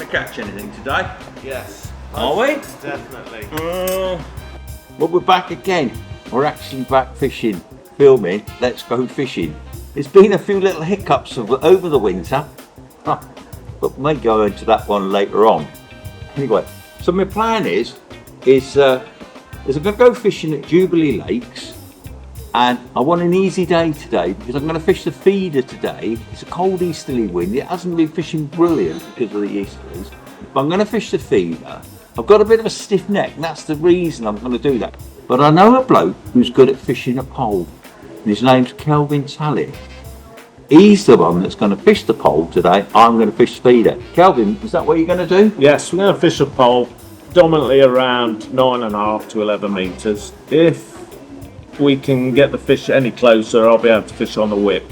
catch anything today? Yes. Are we? Definitely. Well, we're back again. We're actually back fishing, filming Let's Go Fishing. There's been a few little hiccups over the winter, but we may go into that one later on. Anyway, so my plan is I'm going to go fishing at Jubilee Lakes, and I want an easy day today because I'm going to fish the feeder today. It's a cold easterly wind. It hasn't been fishing brilliant because of the easterlies, but I'm going to fish the feeder. I've got a bit of a stiff neck, and that's the reason I'm going to do that. But I know a bloke who's good at fishing a pole, and his name's Kelvin Tallett. He's the one that's going to fish the pole today. I'm going to fish the feeder. Kelvin, is that what you're going to do? Yes, we're going to fish a pole, predominantly around 9.5 to 11 metres. If we can get the fish any closer, I'll be able to fish on the whip.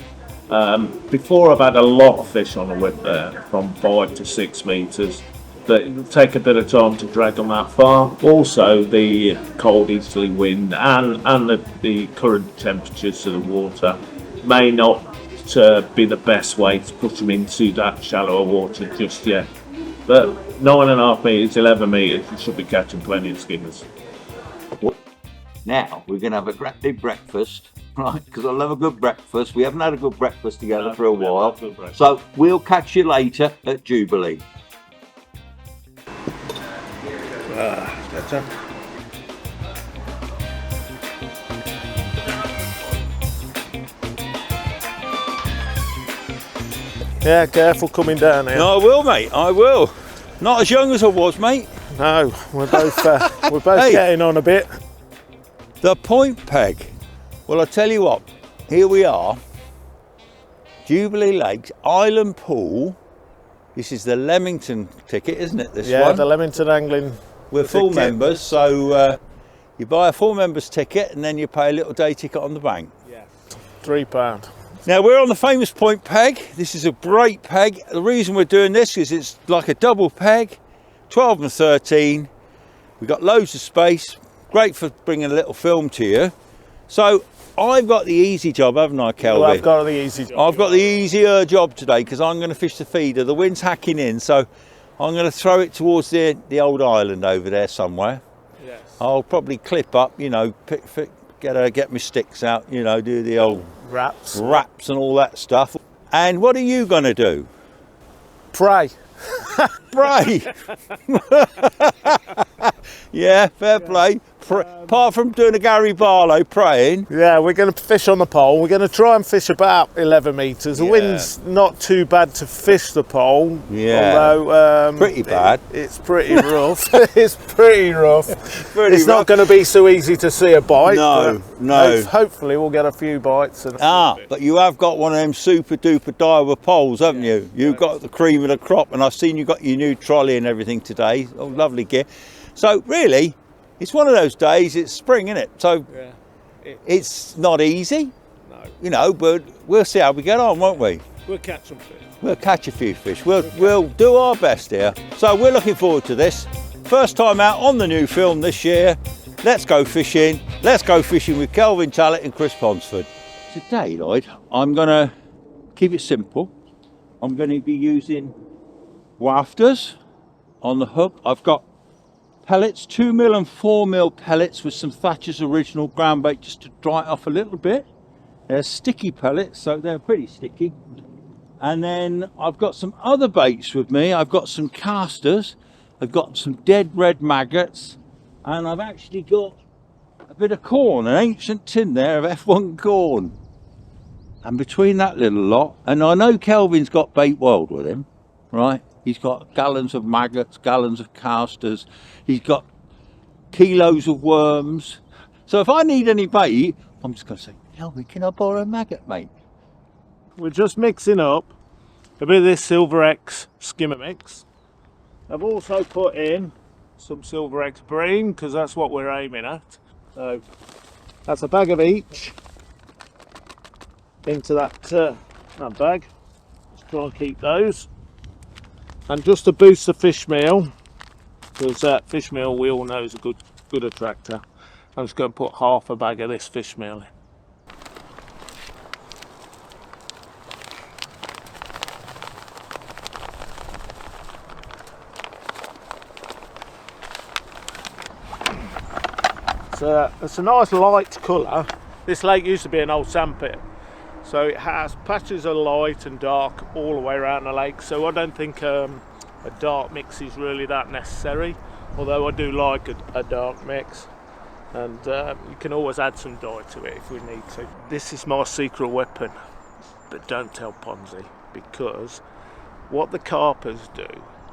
Before I've had a lot of fish on the whip there, from 5 to 6 metres. But it'll take a bit of time to drag them that far. Also, the cold easterly wind and the current temperatures of the water may not be the best way to push them into that shallower water just yet. But 9.5 metres, 11 metres, you should be catching plenty of skimmers. Now we're going to have a great big breakfast, right? Because I love a good breakfast. We haven't had a good breakfast together for a while. So we'll catch you later at Jubilee. Better. Yeah, careful coming down here. No, I will, mate. I will. Not as young as I was, mate. No, we're both hey, getting on a bit. The point peg. Well, I tell you what. Here we are. Jubilee Lakes Island Pool. This is the Leamington ticket, isn't it? This one. Yeah, the Leamington angling. We're full members, so you buy a full members ticket and then you pay a little day ticket on the bank. Yeah. £3. Now we're on the famous point peg. This is a great peg. The reason we're doing this is it's like a double peg, 12 and 13. We've got loads of space. Great for bringing a little film to you. So I've got the easy job, haven't I, Kelvin? Well, I've got the easy job. I've got the easier job today because I'm going to fish the feeder. The wind's hacking in, so I'm going to throw it towards the old island over there somewhere. Yes. I'll probably clip up, you know, get my sticks out, you know, do the old wraps and all that stuff. And what are you going to do? Pray. Pray. Yeah, fair play. Apart from doing a Gary Barlow praying. Yeah, we're going to fish on the pole. We're going to try and fish about 11 metres. The wind's not too bad to fish the pole. Yeah. Although pretty bad. It's pretty rough. It's pretty rough. It's not going to be so easy to see a bite. No, no. Hopefully we'll get a few bites. But you have got one of them super duper Daiwa poles, haven't you? You've got the cream of the crop, and I've seen you got your new trolley and everything today. Oh, lovely gear. So really, it's one of those days. It's spring, isn't it? So it's not easy, you know. But we'll see how we get on, won't we? We'll catch some fish. We'll catch a few fish. We'll do our best here. So we're looking forward to this. First time out on the new film this year. Let's go fishing. Let's go fishing with Kelvin Tallett and Chris Ponsford. Today, Lloyd, I'm going to keep it simple. I'm going to be using wafters on the hook. I've got pellets, 2mm and 4mm pellets with some Thatcher's Original ground bait just to dry it off a little bit. They're sticky pellets, so they're pretty sticky. And then I've got some other baits with me. I've got some casters, I've got some dead red maggots, and I've actually got a bit of corn, an ancient tin there of F1 corn. And between that little lot, and I know Kelvin's got bait wild with him, right? He's got gallons of maggots, gallons of casters. He's got kilos of worms. So if I need any bait, I'm just going to say, Kelvin, can I borrow a maggot, mate? We're just mixing up a bit of this Silver X skimmer mix. I've also put in some Silver X Bream because that's what we're aiming at. So that's a bag of each into that bag. Let's try and keep those. And just to boost the fish meal, because that fish meal we all know is a good attractor, I'm just going to put half a bag of this fish meal in. It's a nice light colour. This lake used to be an old sandpit, so it has patches of light and dark all the way around the lake, so I don't think a dark mix is really that necessary, although I do like a dark mix, and you can always add some dye to it if we need to. This is my secret weapon, but don't tell Ponzi, because what the carpers do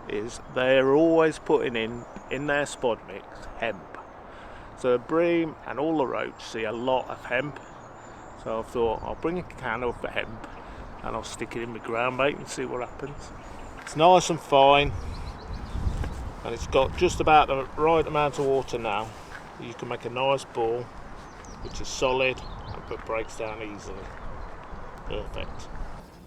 is they're always putting in their spod mix hemp. So Bream and all the roach see a lot of hemp, so I thought I'll bring a can of the hemp and I'll stick it in my ground bait and see what happens. It's nice and fine, and it's got just about the right amount of water now. You can make a nice ball which is solid but breaks down easily. Perfect.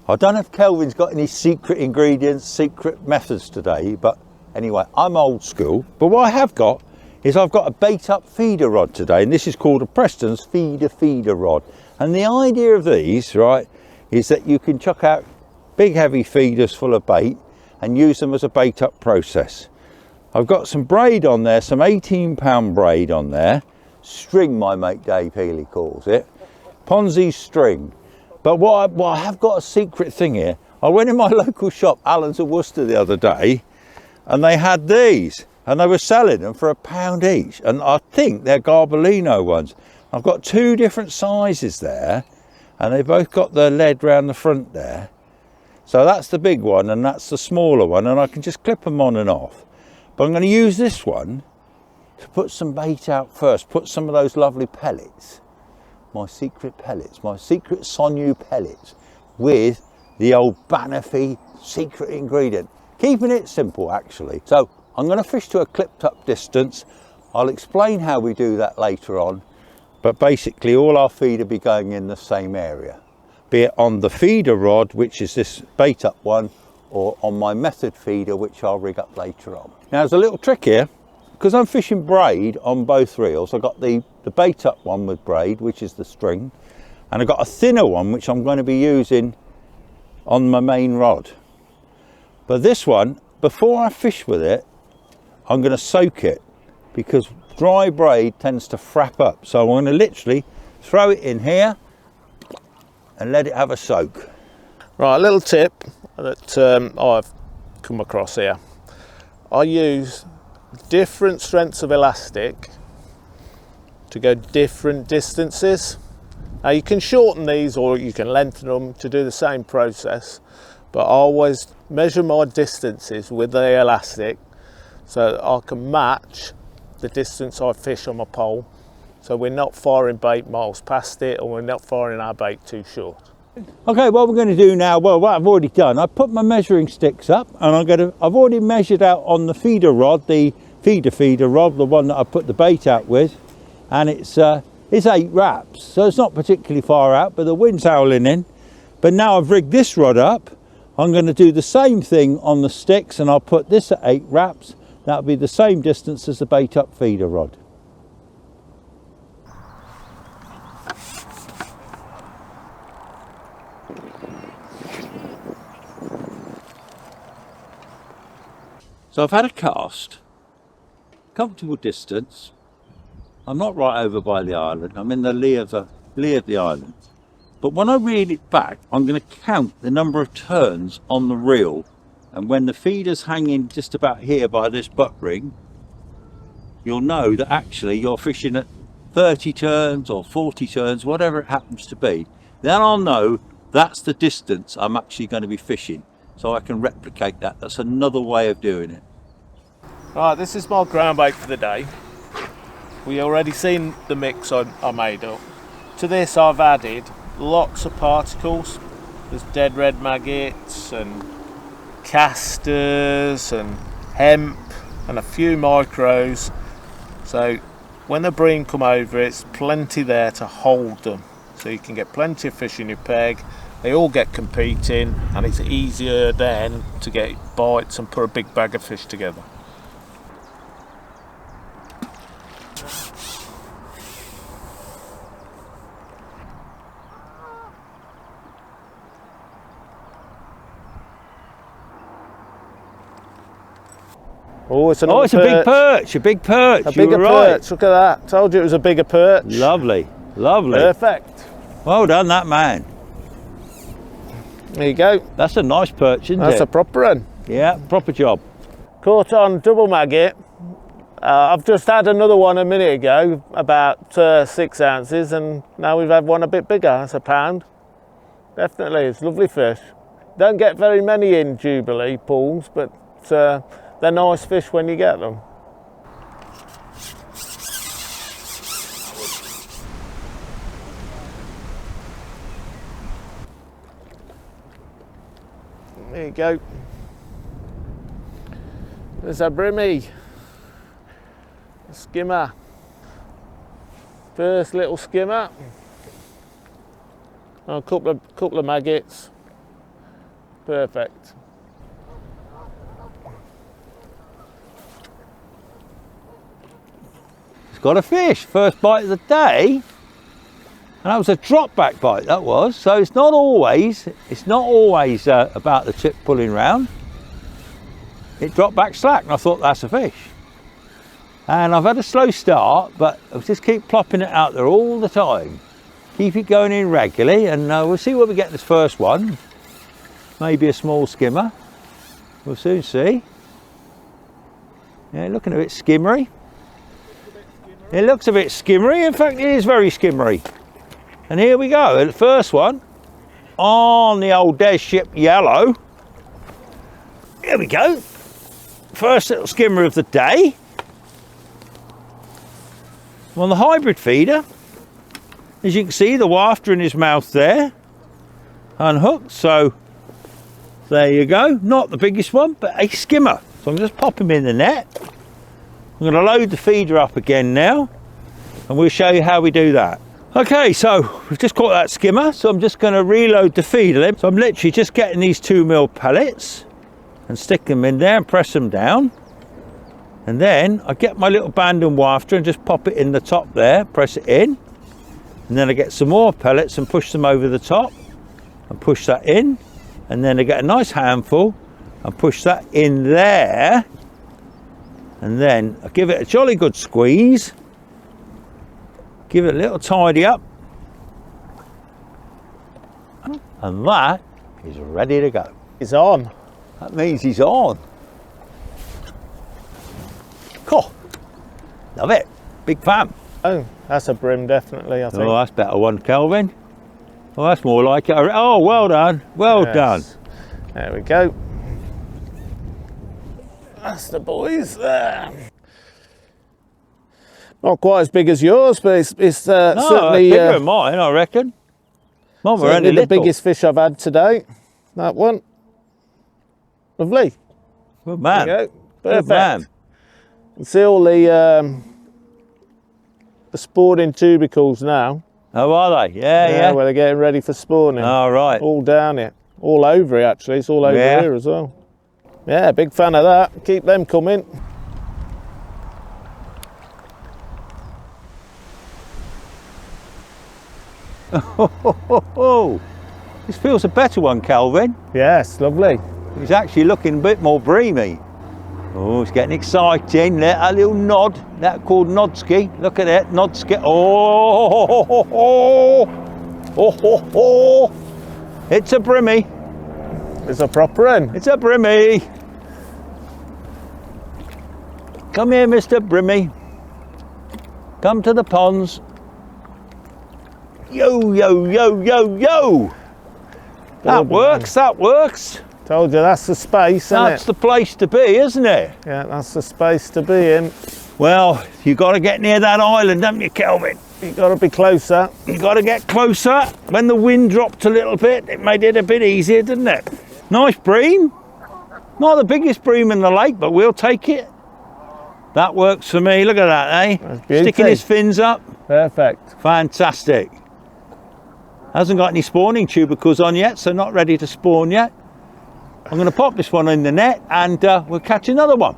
I don't know if Kelvin's got any secret ingredients, secret methods today, but anyway, I'm old school. But what I have got is I've got a bait up feeder rod today, and this is called a Preston's feeder rod. And the idea of these, right, is that you can chuck out big heavy feeders full of bait and use them as a bait up process. I've got some braid on there, some 18-pound braid on there. String, my mate Dave Healy calls it. Ponzi string. But what I have got a secret thing here. I went in my local shop, Allen's of Worcester, the other day, and they had these, and they were selling them for £1 each. And I think they're Garbolino ones. I've got two different sizes there, and they've both got the lead round the front there. So that's the big one, and that's the smaller one, and I can just clip them on and off. But I'm going to use this one to put some bait out first, put some of those lovely pellets. My secret pellets, my secret Sonu pellets with the old Banafee secret ingredient. Keeping it simple actually. So I'm going to fish to a clipped up distance. I'll explain how we do that later on, but basically all our feed will be going in the same area, be it on the feeder rod, which is this bait up one, or on my method feeder, which I'll rig up later on. Now there's a little trick here. Because I'm fishing braid on both reels, I've got the bait up one with braid, which is the string, and I've got a thinner one which I'm going to be using on my main rod. But this one, before I fish with it, I'm going to soak it, because dry braid tends to frap up. So I'm going to literally throw it in here and let it have a soak. Right, a little tip that I've come across here. I use different strengths of elastic to go different distances. Now you can shorten these or you can lengthen them to do the same process, but I always measure my distances with the elastic so that I can match the distance I fish on my pole, so we're not firing bait miles past it, or we're not firing our bait too short. Okay, what we're going to do now, well, what I've already done, I put my measuring sticks up, and I've already measured out on the feeder rod, the feeder rod, the one that I put the bait out with, and it's 8 wraps, so it's not particularly far out, but the wind's howling in. But now I've rigged this rod up, I'm going to do the same thing on the sticks, and I'll put this at 8 wraps. That'll be the same distance as the bait up feeder rod. So I've had a cast, comfortable distance. I'm not right over by the island, I'm in the lee of the island. But when I reel it back, I'm going to count the number of turns on the reel. And when the feeder's hanging just about here by this butt ring, you'll know that actually you're fishing at 30 turns or 40 turns, whatever it happens to be. Then I'll know that's the distance I'm actually going to be fishing. So I can replicate that. That's another way of doing it. Right, this is my ground bait for the day. We already seen the mix I made up. To this I've added lots of particles. There's dead red maggots and casters and hemp and a few micros. So when the bream come over, it's plenty there to hold them. So you can get plenty of fish in your peg. They all get competing, and it's easier then to get bites and put a big bag of fish together. Oh, it's Oh, it's a big perch, a big perch. A bigger perch, look at that. Told you it was a bigger perch. Lovely, lovely. Perfect. Well done, that man. There you go. That's a nice perch, isn't it? That's a proper one. Yeah, proper job. Caught on double maggot. I've just had another one a minute ago, about 6 ounces, and now we've had one a bit bigger. That's a pound. Definitely, it's a lovely fish. Don't get very many in Jubilee Pools, but they're nice fish when you get them. There you go. There's a brimmy. A skimmer. First little skimmer. Oh, a couple of maggots. Perfect. It's got a fish. First bite of the day. And that was a drop back bite, that was. So it's not always about the tip pulling round. It dropped back slack and I thought that's a fish. And I've had a slow start, but I'll just keep plopping it out there all the time. Keep it going in regularly, and we'll see what we get this first one. Maybe a small skimmer. We'll soon see. Yeah, looking a bit skimmery. It looks a bit skimmery. In fact, it is very skimmery. And here we go. The first one on the old Des Ship Yellow. Here we go. First little skimmer of the day. On the hybrid feeder. As you can see, the wafter in his mouth there. Unhooked, so there you go. Not the biggest one, but a skimmer. So I'm just popping him in the net. I'm going to load the feeder up again now, and we'll show you how we do that. Okay, so we've just caught that skimmer, so I'm just going to reload the feeder. So I'm literally just getting these 2mm pellets and stick them in there and press them down. And then I get my little band and wafter and just pop it in the top there, press it in. And then I get some more pellets and push them over the top and push that in. And then I get a nice handful and push that in there. And then I give it a jolly good squeeze. Give it a little tidy up. And that is ready to go. He's on. That means he's on. Cool. Love it. Big fan. Oh, that's a brim, definitely, I think. Oh, that's a better one, Kelvin. Oh, that's more like it. Oh, well done. Well done. There we go. That's the boys there. Not quite as big as yours, but it's certainly bigger than mine, I reckon. Mine were only the little. biggest fish I've had today. That one. Lovely. Good man. There you go. Good Perfect. man. You see all the spawning tubercles now. Oh, are they? Yeah. Where they're getting ready for spawning. All right. All down it. All over it, actually. It's all over here as well. Yeah, big fan of that. Keep them coming. Oh, this feels a better one, Kelvin. Yes, lovely. He's actually looking a bit more breamy. Oh, it's getting exciting. A little nod. That called nodski. Look at that, nodski. Oh. It's a brimmy. It's a proper one. It's a brimmy. Come here, Mr. Brimmy. Come to the ponds. Yo. That works, that works. Told you, that's the space, isn't it? That's the place to be, isn't it? Yeah, that's the space to be in. Well, you've got to get near that island, haven't you, Kelvin? You've got to be closer. You've got to get closer. When the wind dropped a little bit, it made it a bit easier, didn't it? Nice bream. Not the biggest bream in the lake, but we'll take it. That works for me. Look at that, eh? Sticking his fins up. Perfect. Fantastic. Hasn't got any spawning tubercles on yet, so not ready to spawn yet. I'm going to pop this one in the net and we'll catch another one.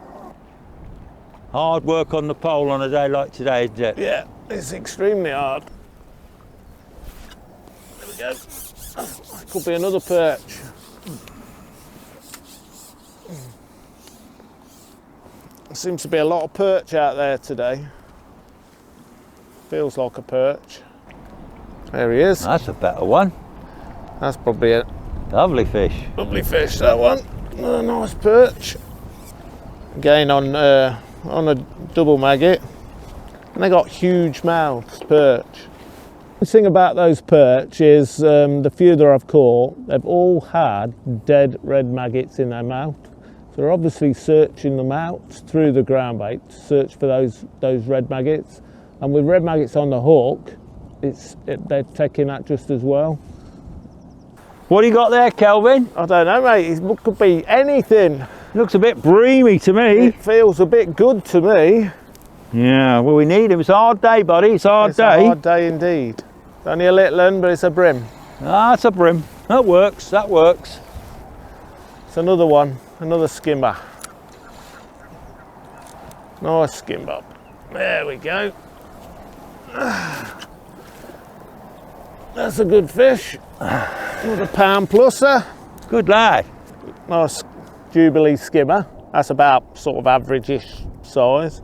Hard work on the pole on a day like today, isn't it? Yeah, it's extremely hard. There we go. Could be another perch. Seems to be a lot of perch out there today. Feels like a perch. There he is. That's a better one. That's probably a Lovely fish. lovely fish, that one. A nice perch. Again on a double maggot. And they got huge mouths, perch. The thing about those perch is the few that I've caught, they've all had dead red maggots in their mouth. So they're obviously searching them out through the ground bait to search for those red maggots. And with red maggots on the hook, they're taking that just as well. What do you got there, Kelvin? I don't know, mate. It could be anything. Looks a bit breamy to me. It feels a bit good to me. Yeah, well, we need him. It's a hard day, buddy. It's a hard day. It's a hard day indeed. It's only a little one, but it's a brim. Ah, it's a brim. That works. That works. It's another one, another skimmer. Nice skim bob. There we go. That's a good fish. Another pound pluser. Good lad. Nice Jubilee skimmer. That's about sort of average-ish size.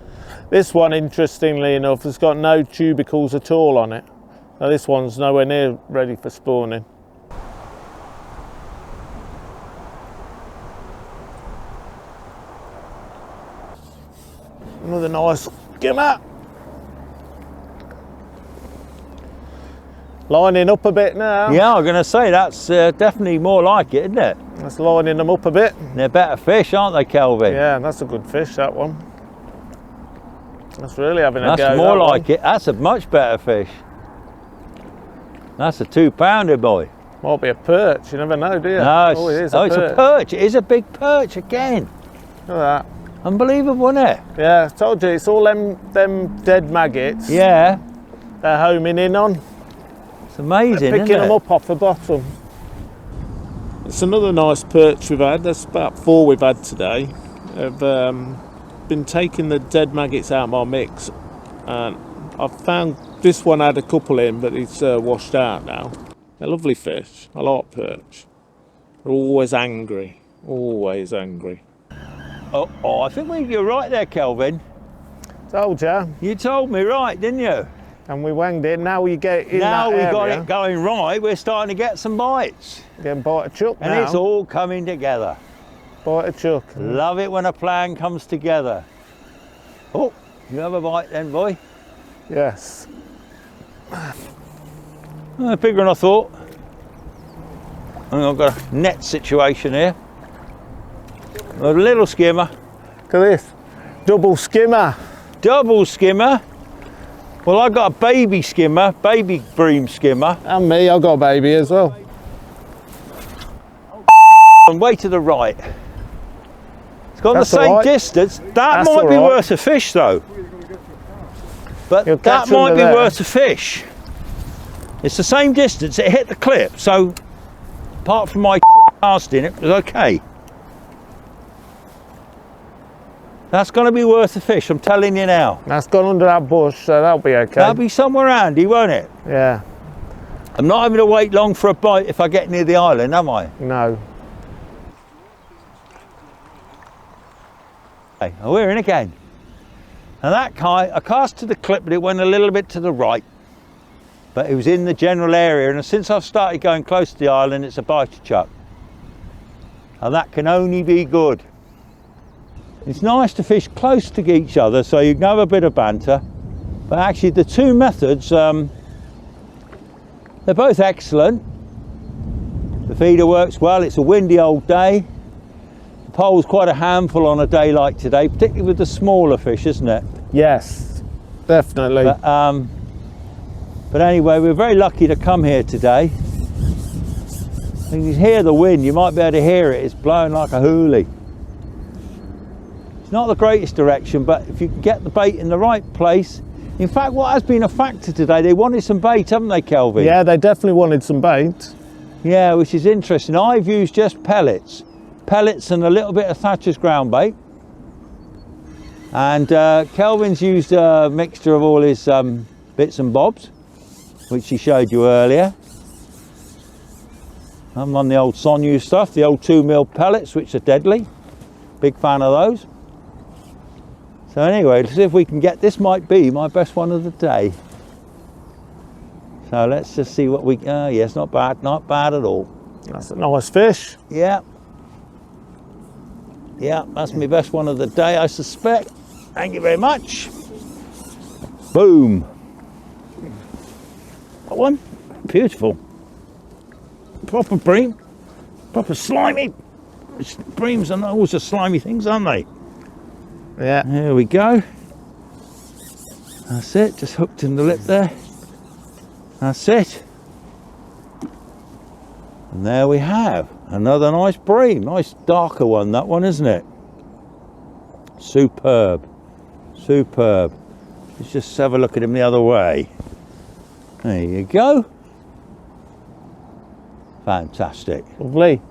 This one, interestingly enough, has got no tubercles at all on it. Now this one's nowhere near ready for spawning. Another nice skimmer. Lining up a bit now. Yeah, I'm going to say that's definitely more like it, isn't it? That's lining them up a bit. They're better fish, aren't they, Kelvin? Yeah, that's a good fish, that one. That's really having a go. That's more like it. That's a much better fish. That's a 2-pounder, boy. Might be a perch, you never know, do you? No, Oh, it is it's a perch. It is a big perch again. Look at that. Unbelievable, isn't it? Yeah, I told you, it's all them dead maggots. Yeah. They're homing in on. It's amazing, Picking isn't them it? up off the bottom. It's another nice perch we've had. That's about 4 we've had today. I've been taking the dead maggots out of my mix, and I've found this one had a couple in, but it's washed out now. They're lovely fish. I like perch. They're always angry. Always angry. Oh, I think you're right there, Kelvin. Told ya. You told me right, didn't you? And we wanged it. Now we get in Now that we've got area. it going right. We're starting to get some bites. Getting bite a chuck And now. it's all coming together. Bite a chuck. Love it when a plan comes together. Oh, you have a bite then, boy? Yes. Bigger than I thought. And I've got a net situation here. A little skimmer. Look at this. Double skimmer. Double skimmer. Well, I got a baby skimmer, baby Bream skimmer. And me, I've got a baby as well. And way to the right. It's got That's the same all right. distance. That That's might all be right. worth a fish though. But You'll that catch might under be there. worth a fish. It's the same distance, it hit the clip, so apart from my casting, it was okay. That's going to be worth a fish, I'm telling you now. That's gone under that bush, so that'll be okay. That'll be somewhere handy, won't it? Yeah. I'm not having to wait long for a bite if I get near the island, am I? No. Okay, we're in again. And that kite, I cast to the clip, but it went a little bit to the right. But it was in the general area, and since I've started going close to the island, it's a biter chuck. And that can only be good. It's nice to fish close to each other so you can have a bit of banter. But actually the two methods, they're both excellent. The feeder works well, it's a windy old day. The pole's quite a handful on a day like today, particularly with the smaller fish, isn't it? Yes, definitely. But anyway, we're very lucky to come here today. You can hear the wind, you might be able to hear it, it's blowing like a hoolie. It's not the greatest direction, but if you can get the bait in the right place. In fact, what has been a factor today, they wanted some bait, haven't they, Kelvin? Yeah, they definitely wanted some bait. Yeah, which is interesting. I've used just pellets and a little bit of Thatcher's ground bait. And Kelvin's used a mixture of all his bits and bobs, which he showed you earlier. I'm on the old Sonu stuff, the old 2mm pellets, which are deadly. Big fan of those. So anyway, let's see if we can get, this might be my best one of the day. So let's just see what we, yes, not bad at all. That's a nice fish. Yeah. Yeah, that's my best one of the day, I suspect. Thank you very much. Boom. That one, beautiful. Proper bream, proper slimy. Breams are always the slimy things, aren't they? Yeah. There we go. That's it, just hooked in the lip there. That's it. And there we have another nice bream. Nice darker one, that one, isn't it? Superb. Superb. Let's just have a look at him the other way. There you go. Fantastic. Lovely.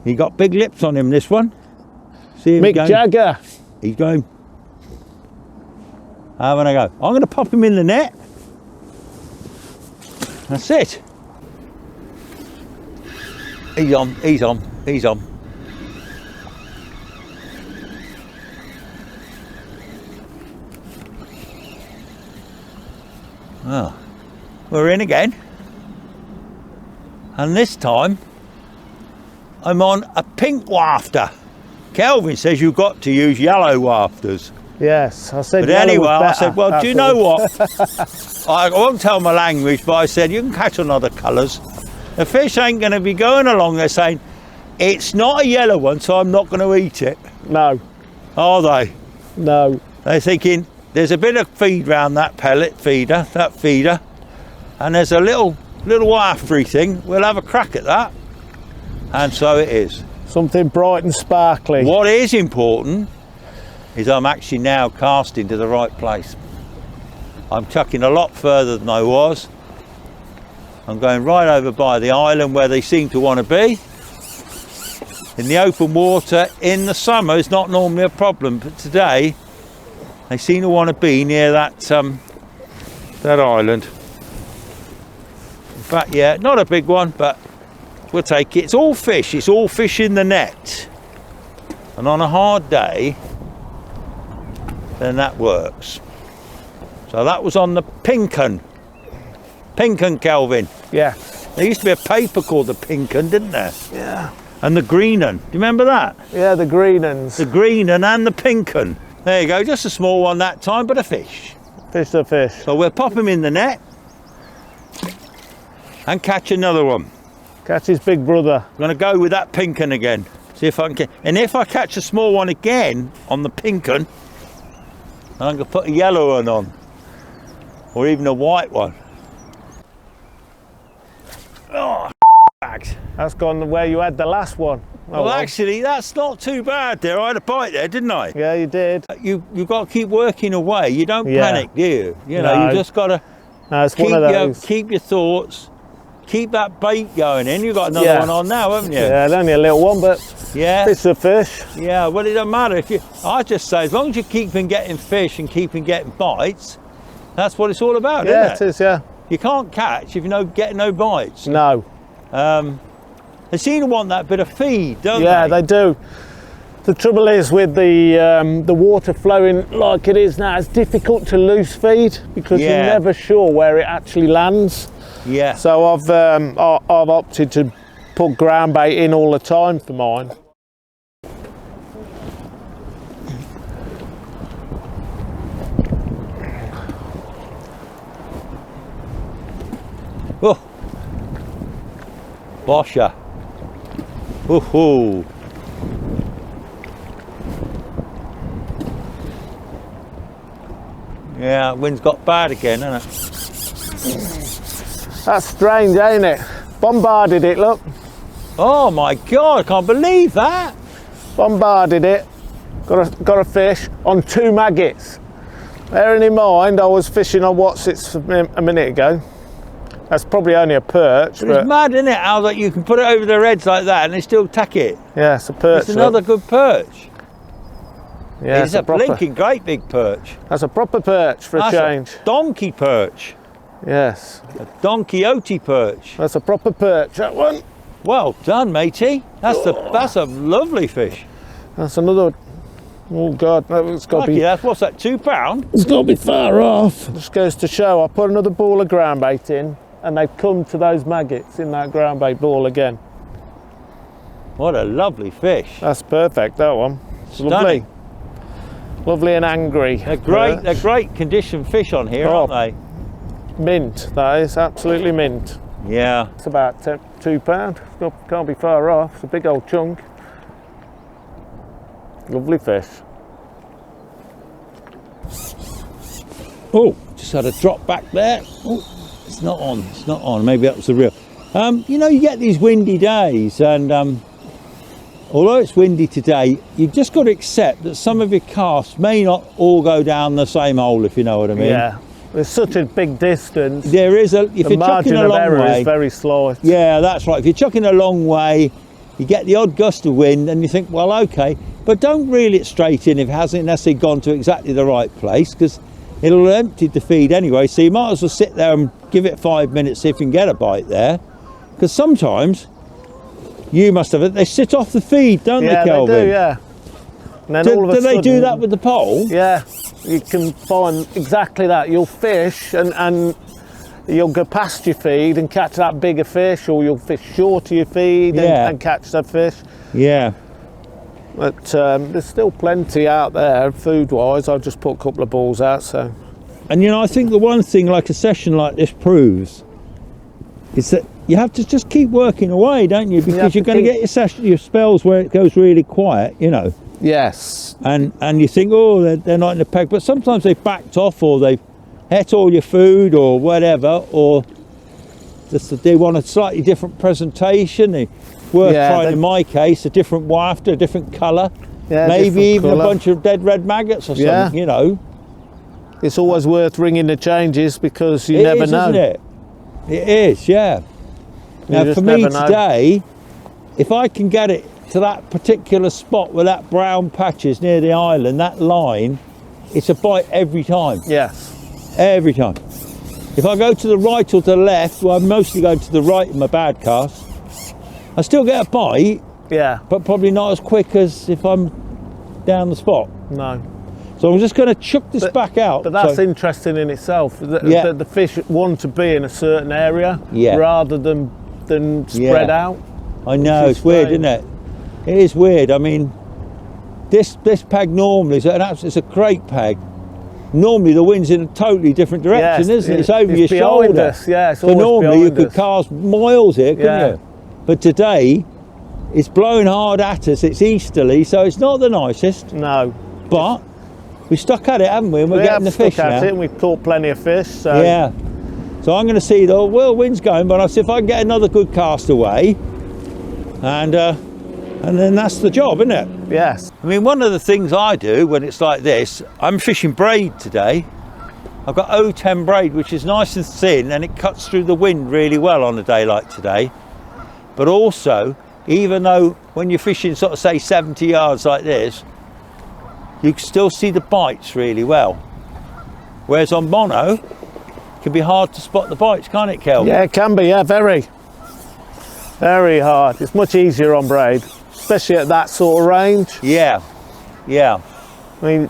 He got big lips on him, this one. See him Mick going, Jagger. He's going. Having a go. I'm going to pop him in the net. That's it. He's on, he's on, he's on. Oh, we're in again. And this time, I'm on a pink wafter. Kelvin says you've got to use yellow wafters. Yes, I said. But anyway, I said, well, do you know what? I won't tell my language, but I said, you can catch on other colours. The fish ain't going to be going along there saying, it's not a yellow one, so I'm not going to eat it. No. Are they? No. They're thinking, there's a bit of feed round that pellet feeder, and there's a little waftery thing. We'll have a crack at that. And so it is. Something bright and sparkly. What is important is I'm actually now casting to the right place. I'm chucking a lot further than I was. I'm going right over by the island where they seem to want to be. In the open water in the summer is not normally a problem, but today they seem to want to be near that that island. In fact, yeah, not a big one, but we'll take it. It's all fish in the net. And on a hard day, then that works. So that was on the Pinken. Pinken, Kelvin. Yeah. There used to be a paper called the Pinken, didn't there? Yeah. And the Greenun. Do you remember that? Yeah, the greenuns. The Greenun and the Pinken. There you go, just a small one that time, but a fish. Fish to fish. So we'll pop him in the net and catch another one. Catch his big brother. I'm going to go with that Pinken again. See if I can. And if I catch a small one again on the Pinken, I'm going to put a yellow one on, or even a white one. Oh, bags. That's gone where you had the last one. Oh, Well, actually, that's not too bad there. I had a bite there, didn't I? Yeah, you did. You've got to keep working away. You don't Yeah. panic, do you? You know, No. you just got to No, it's one of those. keep your thoughts, keep that bait going in. You've got another Yeah. one on now, haven't you? Yeah, it's only a little one, but Yeah. it's a fish. Yeah, well, it doesn't matter. I just say, as long as you keep getting fish and keeping getting bites, that's what it's all about, Yeah, isn't it is, yeah. You can't catch if you get no bites. No. They seem to want that bit of feed, don't Yeah, they? they do. The trouble is with the water flowing like it is now, it's difficult to loose feed because Yeah. you're never sure where it actually lands. Yeah. So I've opted to put ground bait in all the time for mine. Oh. Bosher. Woohoo. Yeah, wind's got bad again, hasn't it? That's strange, ain't it? Bombarded it, look. Oh my God, I can't believe that. Bombarded it. Got a fish on 2 maggots. Bearing in mind, I was fishing on whatsits a minute ago. That's probably only a perch, But but it's mad, isn't it, how that you can put it over their heads like that and they still tack it. yeah, it's a perch. It's another good perch. yeah, It's a blinking great big perch. That's a proper perch for a That's change. a donkey perch. Yes, A donkey perch. that's a proper perch, that one. Well done, matey. That's a lovely fish. That's another Oh God, no, it's got to be. That's what's that? £2? It's got to be far off. Just goes to show. I put another ball of ground bait in, and they've come to those maggots in that ground bait ball again. What a lovely fish. That's perfect. That one. It's lovely. Lovely and angry. They're great. They're great condition fish on here, aren't they? Mint. That is absolutely mint. Yeah. It's about £2. Can't be far off. It's a big old chunk. Lovely fish. Oh, just had a drop back there. Oh, it's not on. It's not on. Maybe that was the reel. You know, you get these windy days, and although it's windy today, you've just got to accept that some of your casts may not all go down the same hole, if you know what I mean. Yeah. There's such a big distance. There is a. If the you're chucking margin a of long error way, is very slight. yeah, that's right. If you're chucking a long way, you get the odd gust of wind, and you think, well, okay, but don't reel it straight in if it hasn't necessarily gone to exactly the right place, because it'll empty the feed anyway. So you might as well sit there and give it 5 minutes, see if you can get a bite there, because sometimes you must have it. They sit off the feed, don't they, Kelvin? They do, yeah. And then all of a Do sudden, they do that with the pole? Yeah, you can find exactly that. You'll fish and you'll go past your feed and catch that bigger fish, or you'll fish short of your feed and catch that fish. Yeah. But there's still plenty out there food-wise. I've just put a couple of balls out, so. And you know, I think the one thing like a session like this proves is that you have to just keep working away, don't you? Because you're going to get your spells where it goes really quiet, you know. Yes. And you think, oh, they're not in the peg, but sometimes they've backed off, or they've ate all your food, or whatever, or just they want a slightly different presentation. Trying, in my case, a different waft, a different colour, maybe even a bunch of dead red maggots or something, you know. It's always worth ringing the changes, because you never know. Isn't it? It is, yeah. Now for me today, if I can get it to that particular spot where that brown patch is near the island, that line, it's a bite every time. Yes. Every time. If I go to the right or to the left, well, I'm mostly going to the right in my bad cast, I still get a bite, but probably not as quick as if I'm down the spot. No. So I'm just going to chuck this back out. But that's interesting in itself. The fish want to be in a certain area rather than spread out. I know, it's weird, isn't it? It is weird. I mean, this peg normally it's a great peg. Normally the wind's in a totally different direction, isn't it? It's over your shoulder. Us. Yeah, it's so normally you could cast miles here, couldn't you? But today it's blowing hard at us. It's easterly, so it's not the nicest. No. But we stuck at it, haven't we? And we're getting the fish now. And we've caught plenty of fish. So. Yeah. So I'm going to see the wind's going, but I'll see if I can get another good cast away, and then that's the job, isn't it? Yes. I mean, one of the things I do when it's like this, I'm fishing braid today. I've got 010 braid, which is nice and thin, and it cuts through the wind really well on a day like today. But also, even though when you're fishing sort of say 70 yards like this, you can still see the bites really well. Whereas on mono, it can be hard to spot the bites, can't it, Kelvin? Yeah, it can be, very. Very hard. It's much easier on braid, especially at that sort of range. Yeah. I mean,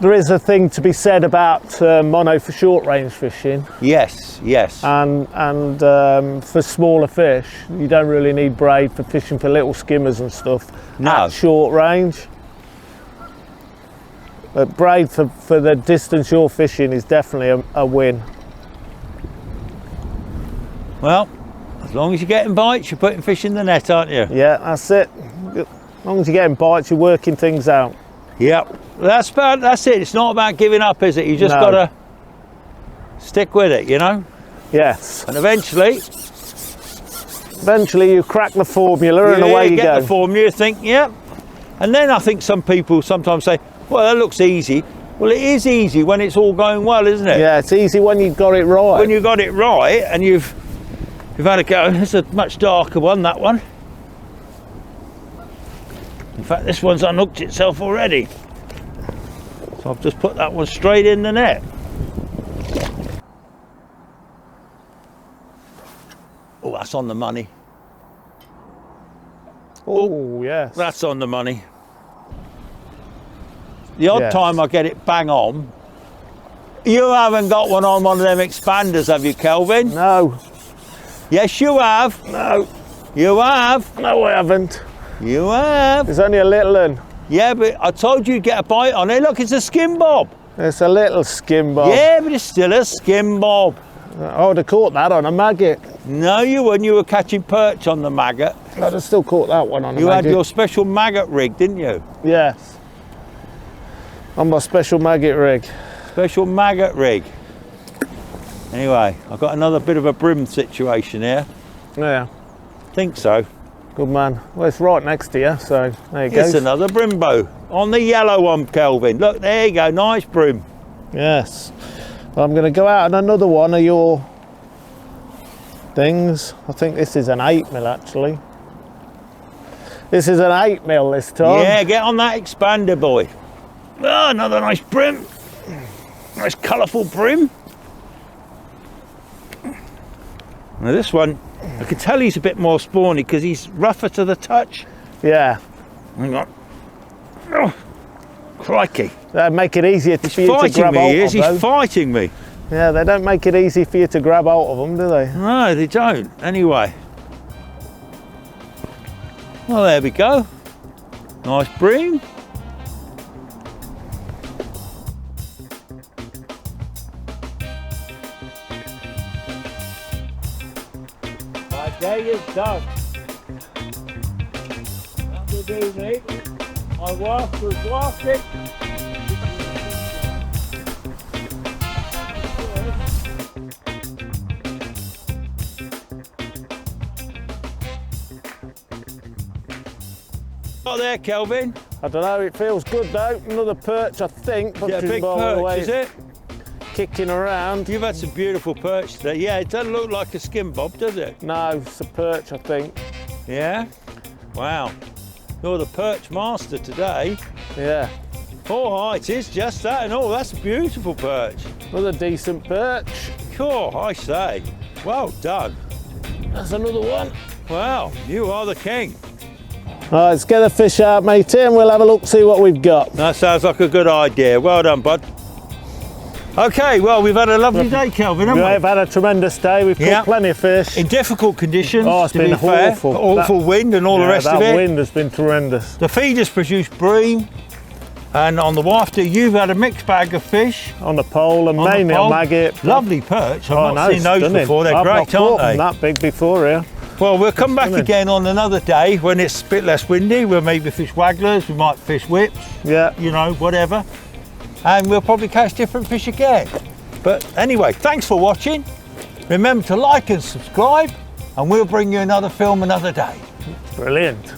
there is a thing to be said about mono for short range fishing. Yes. And for smaller fish, you don't really need braid for fishing for little skimmers and stuff at short range. But braid for the distance you're fishing is definitely a win. Well, as long as you're getting bites, you're putting fish in the net, aren't you? Yeah, that's it. As long as you're getting bites, you're working things out. Yep. That's it. It's not about giving up, is it? You just got to stick with it, you know? Yes. And eventually you crack the formula and away you go. Get the formula, you think, yep. And then I think some people sometimes say, well, that looks easy. Well, it is easy when it's all going well, isn't it? Yeah, it's easy when you've got it right. When you've got it right and you've had a go. It's a much darker one, that one. In fact, this one's unhooked itself already. So I've just put that one straight in the net. Oh, that's on the money. Oh, yes. That's on the money. the odd Yes. time I get it bang on. You haven't got one on one of them expanders, have you, Kelvin? No, Yes, you have. no, You have. no, I haven't. You have. It's only a little one. Yeah, but I told you get a bite on it. Look, it's a skim bob. It's a little skim bob. Yeah, but it's still a skim bob. I would have caught that on a maggot. No, you weren't. You were catching perch on the maggot. I'd have still caught that one on a You had maggot. your special maggot rig, didn't you? Yes. On my special maggot rig. Special maggot rig. Anyway, I've got another bit of a brim situation here. Yeah, Think so. good man. Well, it's right next to you, so there you go. It's another brimbo. On the yellow one, Kelvin. Look, there you go. Nice brim. Yes. Well, I'm going to go out on another one of your things. I think this is an 8mm actually. This is an 8mm this time. Yeah, get on that expander, boy. Oh, another nice brim. Nice colourful brim. Now this one, I can tell he's a bit more spawny because he's rougher to the touch. Yeah. Hang on. Oh, crikey. They make it easier for you to Fighting grab me, hold he of is. He's though. fighting me. Yeah, they don't make it easy for you to grab hold of them, do they? No, they don't. Anyway. Well, there we go. Nice bream. My day is done. That will do me. My wife was watching. Oh, there, Kelvin. I don't know, it feels good though. Another perch, I think. Yeah, judging big by the way perch, is it's it? Kicking around. You've had some beautiful perch today. Yeah, it doesn't look like a skim bob, does it? No, it's a perch, I think. Yeah? Wow. You're the perch master today. Yeah. Oh, it is just that and all. That's a beautiful perch. Another decent perch. Cool, I say. Well done. That's another one. Wow, you are the king. All right, let's get the fish out, matey, and we'll have a look, see what we've got. That sounds like a good idea. Well done, bud. Okay, well, we've had a lovely day, Kelvin, haven't We've we? had a tremendous day. We've caught Yeah. plenty of fish. In difficult conditions, Oh, it's to been be fair. awful. Awful wind and all the rest of that it. wind has been tremendous. The feeders produce bream. And on the wafter, you've had a mixed bag of fish. On the pole and On the mainly pole. a maggot. Lovely perch. I've Oh, not seen those stunning. before. They're I've great, not caught aren't they? them that big before here. Well, we'll come back Stunning. again on another day when it's a bit less windy. We'll maybe fish wagglers, we might fish whips, Yeah. you know, whatever. And we'll probably catch different fish again. But anyway, thanks for watching. Remember to like and subscribe, and we'll bring you another film another day. Brilliant.